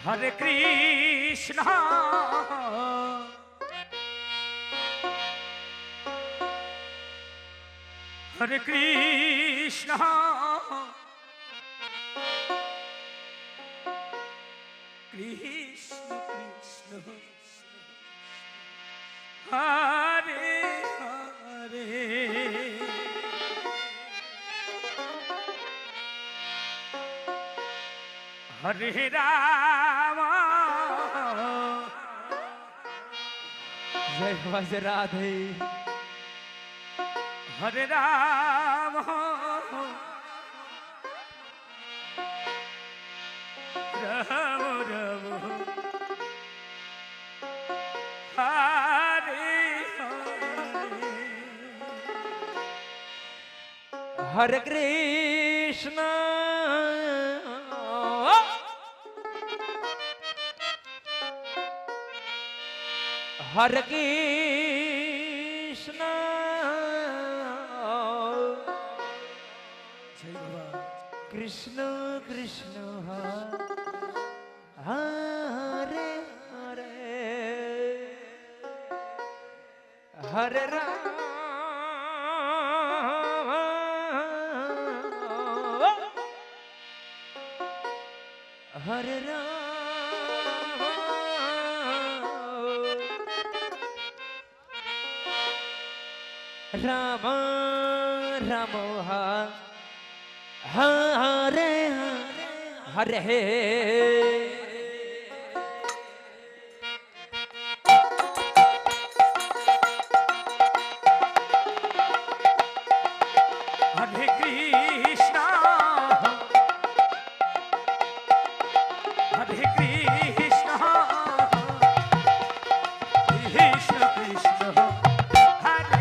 Hare Krishna, Hare Krishna, Krishna Krishna, Hare Hare, Hare Rama, जय भज Radhe Hare Rama, Rama Rama, Hare Hare. हरे कृष्ण हरे कृष्ण जय बाबा कृष्ण कृष्ण हरे हरे हरे राम हरे Ram Ram Ram Hare Hare Hare Hare Krishna, Hare Krishna, Krishna Krishna, Hare Hare, Hare Rama,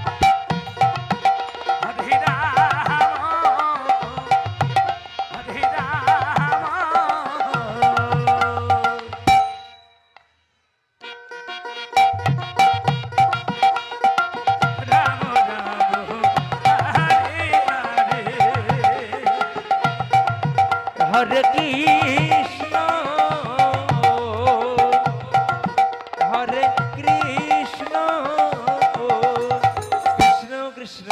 Hare Rama, Rama Rama, Hare Hare. हरे कृष्ण हरे कृष्ण कृष्ण कृष्ण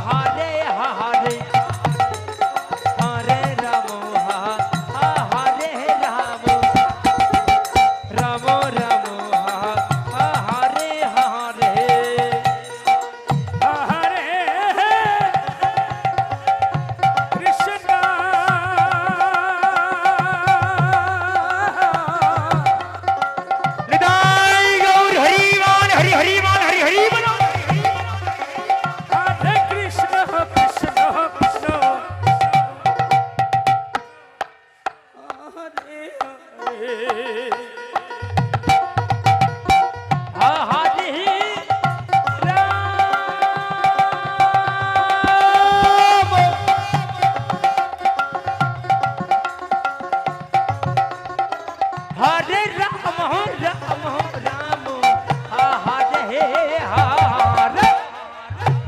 हरे हरे हरे राम हरे Ram Ram Ram Hare Hare Hare Krishna, Nitai गौर हरिमान हरि हरिमान हरि हरि बोलो Hare Krishna, Krishna Krishna, Hare Hare. हरे राम हरे Ram Ram Ram Hare Hare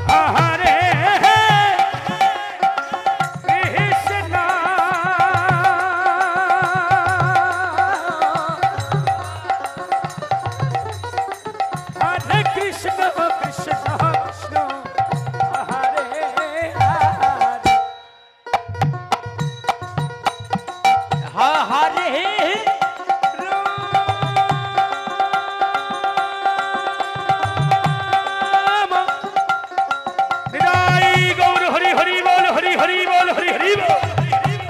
Hare Krishna, Hare Krishna, Krishna Krishna, Hare Hare. हरे राम निराई गौर हरि हरि बोल हरि हरि बोल हरि हरि बोल.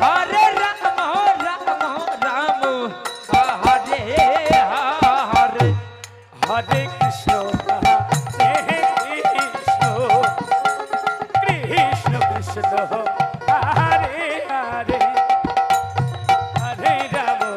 हरे Ram Ram Ram Hare Hare Hare Krishna, Hare Krishna, Krishna Krishna, Hare Hare, Hare Rama,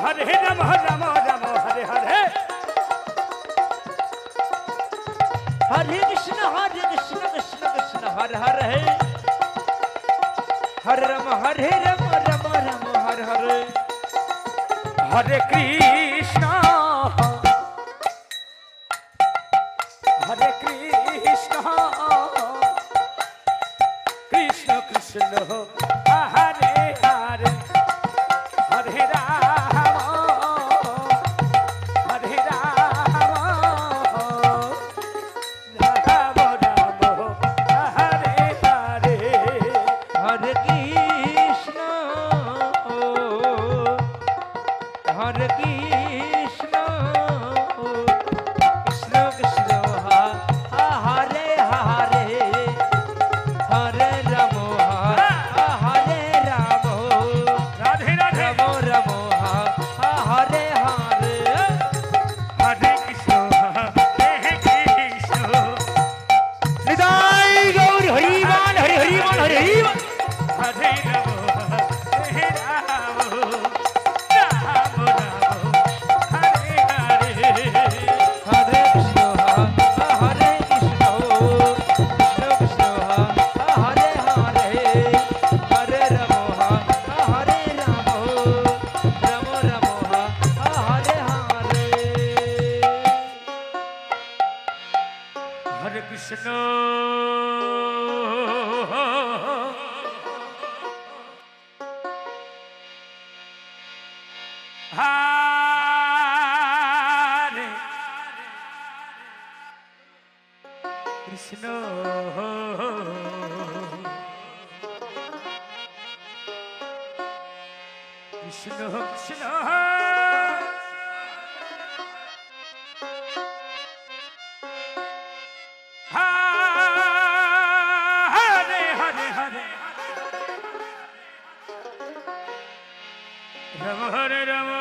Hare Rama Rama Rama Hare Hare Hare Krishna Krishna Krishna Hare Hare Hare Rama Rama Rama Hare Hare Hare Krishna Hare Krishna Krishna Krishna Hare Hare Hare Rama Hare Rama Rama Rama Hare Hare Hare Krishna Hare Krishna Krishna Krishna Hare Hare Hare Rama Hare Rama Radhe Radhe Ramo Ramo Hare Hare Hare Krishna Hare Krishna Nidai Gaur Hari Bol Hari Hari Bol Hari Hari Bol Hare Rama Hare Rama Rama Rama Hare Hare Hare Krishna Hare Krishna Krishna Krishna Hare Hare Hare Ramo Hare Ramo Ramo Ramo Hare Hare Hare Krishna Hare Krishna Krishna Krishna Hare Hare Hare Rama Hare Rama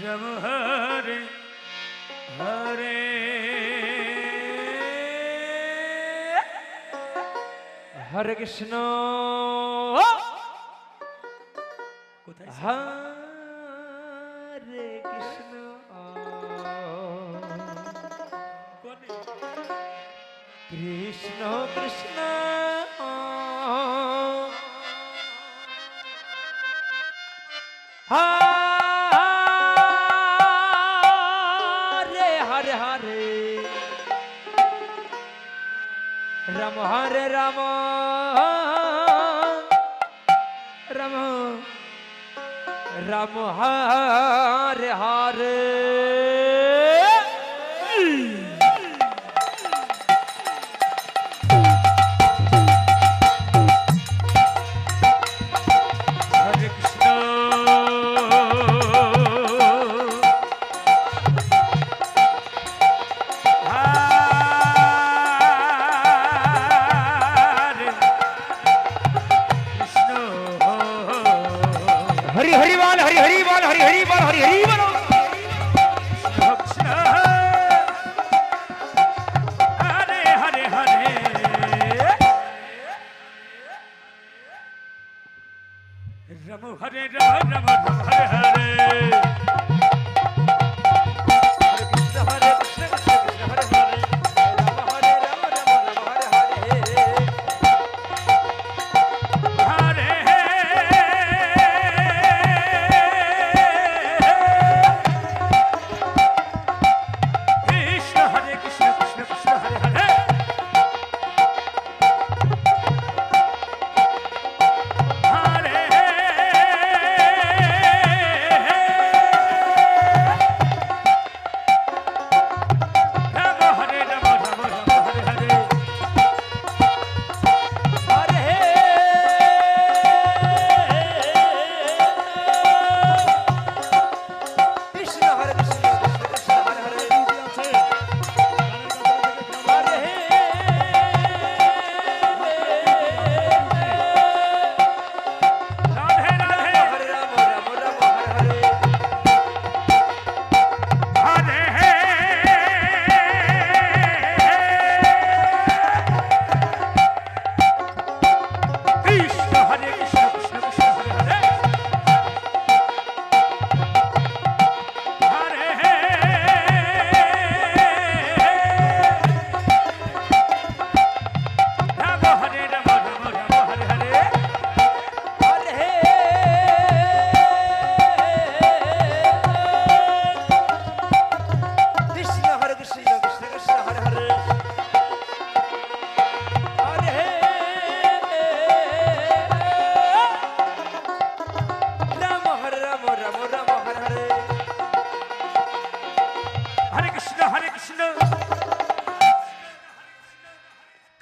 Rama Hare Hare Hare Krishna কোথায় Hare Krishna Krishna Krishna Hare Hare Hare Rama Hare Rama Rama Rama Hare Hare Hare Krishna Hare Hari Hari Bol Hari Hari Bol Hari Hari Bol Hari Hari Bol Krishna Hare Hare Hare Rama Hare Rama Rama Rama Hare Hare Krishna Hare Krishna Krishna Krishna Hare Hare Rama Hare Rama Rama Rama Hare Hare Hare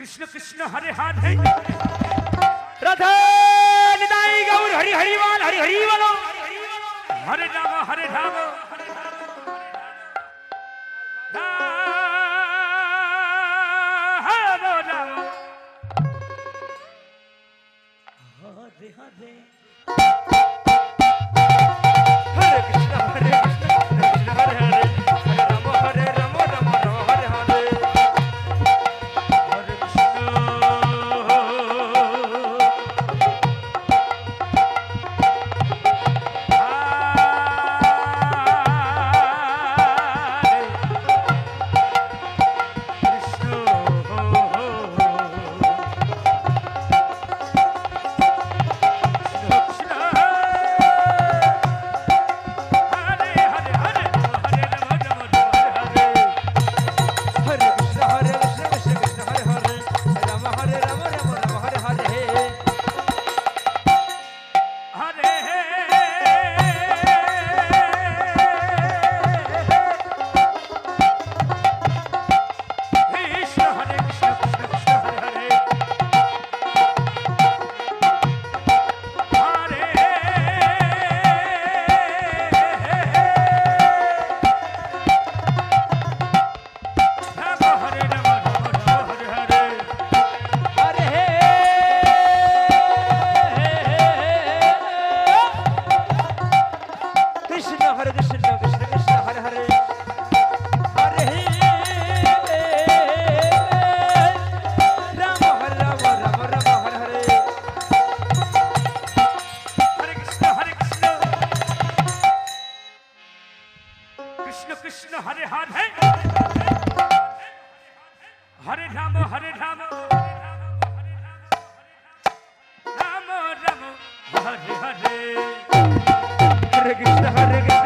Krishna Krishna Hare Hare Radha Nitai Gour Hari Hari বল হরি হরি বল হরে রাম হরে রাম হরে হরে হরে কৃষ্ণ হরে কৃষ্ণ কৃষ্ণ হরে হরে হরে রাম রাম রাম হরে হরে হরে কৃষ্ণ হরে কৃষ্ণ হরে কৃষ্ণ কৃষ্ণ কৃষ্ণ হরে হরে রাম হরে রাম রাম রাম হরে হরে হরে কৃষ্ণ হরে কৃষ্ণ কৃষ্ণ কৃষ্ণ হরে হরে হরে রাম হরে রাম রাম রাম হরে হরে হরে হে কৃষ্ণ হরে কৃষ্ণ কৃষ্ণ কৃষ্ণ হরে হরে হরে হে রাম হরে রাম রাম রাম হরে হরে হরে কৃষ্ণ কৃষ্ণ কৃষ্ণ হরে হরে হরে রাম রাম রাম হরে হরে হরে কৃষ্ণ হরে কৃষ্ণ